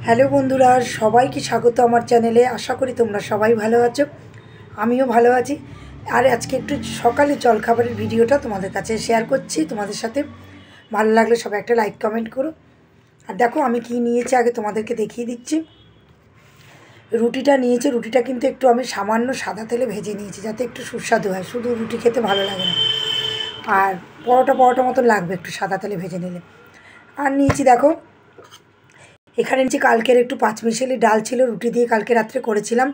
Hello বন্ধুরা, সবাইকে স্বাগত আমার চ্যানেলে। আশা করি তোমরা সবাই ভালো আছো, আমিও ভালো আছি। আর আজকে একটু সকালে জলখাবারের ভিডিওটা তোমাদের কাছে শেয়ার করছি তোমাদের সাথে। ভালো লাগলে সবাই একটা লাইক কমেন্ট করো। আর দেখো আমি কি নিয়েছি আগে তোমাদেরকে দেখিয়ে দিচ্ছি। রুটিটা নিয়েছি, রুটিটা কিন্তু একটু আমি সামান্য সাদা তেলে ভেজে নিয়েছি যাতে একটু সুস্বাদু হয়, শুধু রুটি খেতে ভালো লাগে না। আর পরোটা মতন লাগবে একটু সাদা তেলে ভেজে নিলে। আর নিয়েছি দেখো এখানে নিচে কালকের একটু পাঁচমিশালি ডাল ছিল, রুটি দিয়ে কালকে রাত্রে করেছিলাম,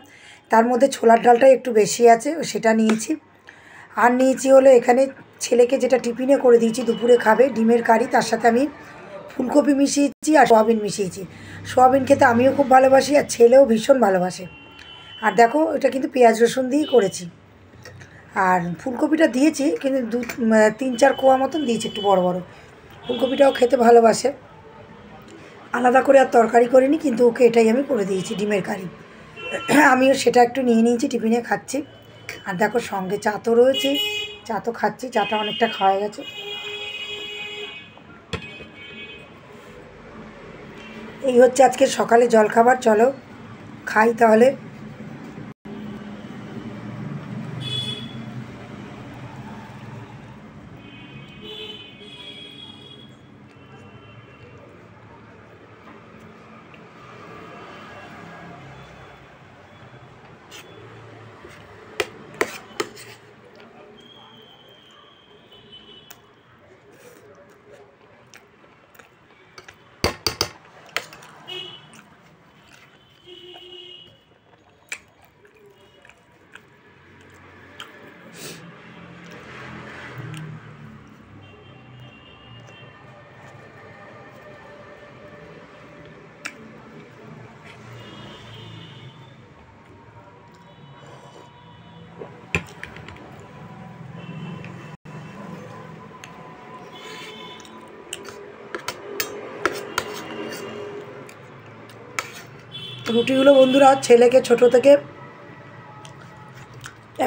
তার মধ্যে ছোলার ডালটাই একটু বেশি আছে, সেটা নিয়েছি। আর নিয়েছি হলো এখানে ছেলেকে যেটা টিফিনে করে দিয়েছি, দুপুরে খাবে ডিমের কারি, তার সাথে আমি ফুলকপি মিশিয়েছি আর সোয়াবিন মিশিয়েছি। সোয়াবিন খেতে আমিও খুব ভালোবাসি আর ছেলেও ভীষণ ভালোবাসে। আর দেখো এটা কিন্তু পেঁয়াজ রসুন দিয়েই করেছি। আর ফুলকপিটা দিয়েছি কিন্তু তিন চার কোয়া মতন দিয়েছি, একটু বড় বড়। ফুলকপিটাও খেতে ভালোবাসে, আলাদা করে আর তরকারি করিনি, কিন্তু ওকে এটাই আমি করে দিয়েছি ডিমের কারি। আমিও সেটা একটু নিয়ে নিয়েছি, টিফিনে খাচ্ছি। আর দেখো সঙ্গে চা তো রয়েছে, চা তো খাচ্ছি, চাটা অনেকটা খাওয়া গেছে। এই হচ্ছে আজকে সকালে জলখাবার, চলো খাই তাহলে। রুটিগুলো বন্ধুরা ছেলেকে ছোট থেকে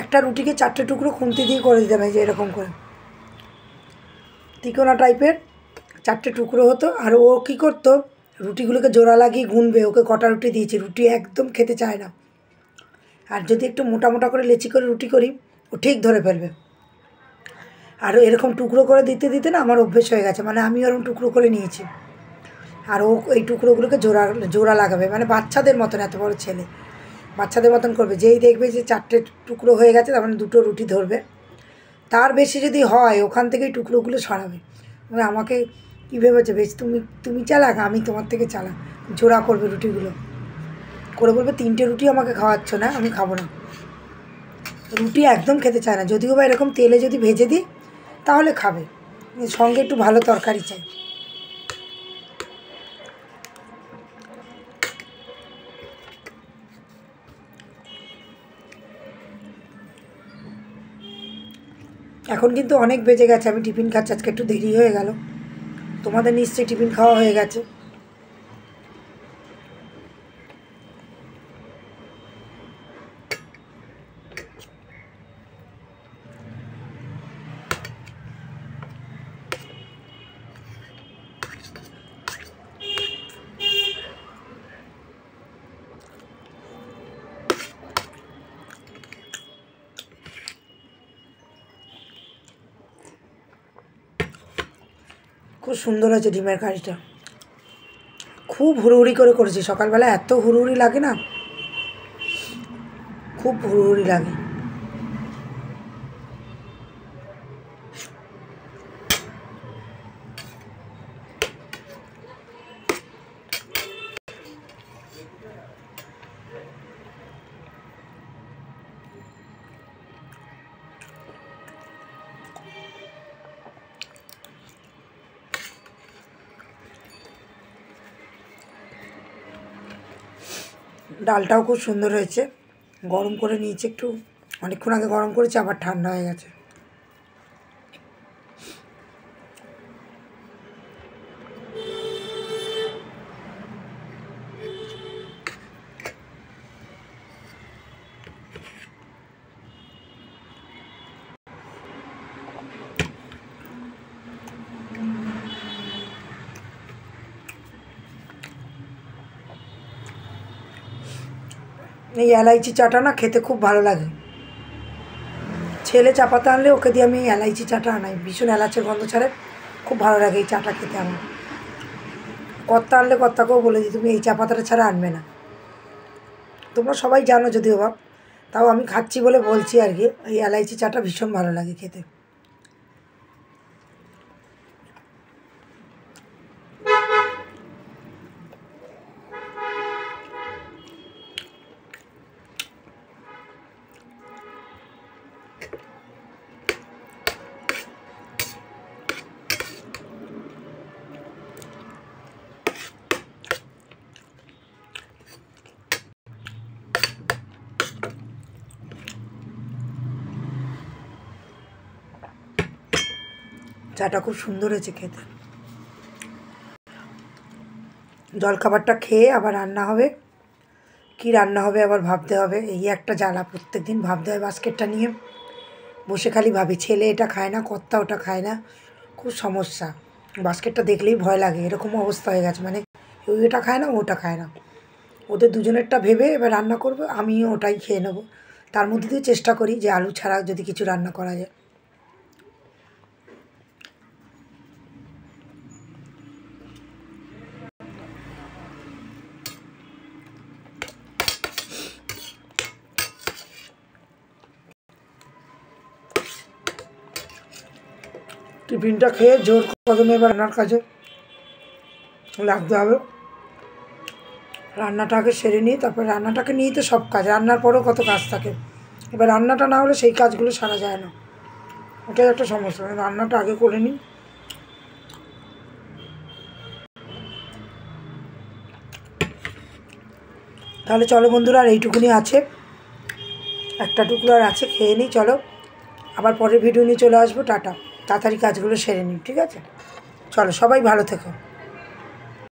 একটা রুটিকে 4টে টুকরো খুন্তি দিয়ে করে দিতে হবে, যে এরকম করে তিকোনা টাইপের 4টে টুকরো হতো। আর ও কী করতো, রুটিগুলোকে জোড়া লাগিয়ে গুনবে। ওকে কটা রুটি দিয়েছি, রুটি একদম খেতে চায় না। আর যদি একটু মোটা মোটা করে লেচি করে রুটি করি, ও ঠিক ধরে ফেলবে। আর এরকম টুকরো করে দিতে দিতে না আমার অভ্যেস হয়ে গেছে, মানে আমি ওরকম টুকরো করে নিয়েছি। আর ও এই টুকরোগুলোকে জোড়া জোড়া লাগাবে, মানে বাচ্চাদের মতন, এত বড় ছেলে বাচ্চাদের মতন করবে। যেই দেখবে যে 4টে টুকরো হয়ে গেছে, তার মানে 2টো রুটি ধরবে। তার বেশি যদি হয় ওখান থেকেই টুকরোগুলো সরাবে। মানে আমাকে কী ভেবেছে, বেশ তুমি তুমি চালাক, আমি তোমার থেকে চালাক। জোড়া করবে রুটিগুলো করে, বলবে 3টে রুটি আমাকে খাওয়াচ্ছ না, আমি খাবো না। রুটি একদম খেতে চায় না, যদিও বা এরকম তেলে যদি ভেজে দিই তাহলে খাবে, সঙ্গে একটু ভালো তরকারি চাই। এখন কিন্তু অনেক বেজে গেছে, আমি টিফিন খাচ্ছি, আজকে একটু দেরি হয়ে গেল। তোমাদের নিশ্চয়ই টিফিন খাওয়া হয়ে গেছে। খুব সুন্দর হয়েছে ডিমের কারিটা, খুব হুড়োহুড়ি করে করেছি। সকালবেলা এত হুড়োহুড়ি লাগে না, খুব হুড়োহুড়ি লাগে। ডালটাও খুব সুন্দর হয়েছে, গরম করে নিয়েছি একটু, অনেকক্ষণ আগে গরম করেছি, আবার ঠান্ডা হয়ে গেছে। এই এলাইচি চাটা না খেতে খুব ভালো লাগে। ছেলে চা পাতা আনলে ওকে দিয়ে আমি এলাইচি চাটা আনাই, ভীষণ এলাচের গন্ধ ছাড়ে, খুব ভালো লাগে এই চাটা খেতে আমার। কর্তা আনলে কর্তাকেও বলে দিই তুমি এই চা পাতাটা ছাড়া আনবে না। তোমরা সবাই জানো যদিও বা, তাও আমি খাচ্ছি বলে বলছি আর কি। এই এলাইচি চাটা ভীষণ ভালো লাগে খেতে। চাটা খুব সুন্দর হয়েছে খেতে। জলখাবারটা খেয়ে আবার রান্না হবে, কি রান্না হবে আবার ভাবতে হবে, এই একটা জ্বালা। প্রত্যেক দিন ভাবতে হয় বাস্কেটটা নিয়ে বসে, খালি ভাবি ছেলে এটা খায় না, কর্তা ওটা খায় না, খুব সমস্যা। বাস্কেটটা দেখলেই ভয় লাগে, এরকম অবস্থা হয়ে গেছে। মানে এটা খায় না ওটা খায় না, ওদের দুজনেরটা ভেবে এবার রান্না করবো, আমিও ওটাই খেয়ে নেবো। তার মধ্যে দিয়ে চেষ্টা করি যে আলু ছাড়া যদি কিছু রান্না করা যায়। টিফিনটা খেয়ে জোর কদমে এবার রান্নার কাজে লাগতে হবে। রান্নাটাকে সেরে নিই, তারপর রান্নাটাকে নিয়েই তো সব কাজ, রান্নার পরেও কত কাজ থাকে। এবার রান্নাটা না হলে সেই কাজগুলো সারা যায় না, ওটাই একটা সমস্যা। রান্নাটা আগে করে নিই। তাহলে চলো বন্ধুরা, আর এইটুকুনি আছে, একটা টুকরো আর আছে, খেয়ে নিই। চলো আবার পরের ভিডিও নিয়ে চলে আসবো। টাটা, তাড়াতাড়ি কাজগুলো সেরে নিই, ঠিক আছে? চলো, সবাই ভালো থেকো।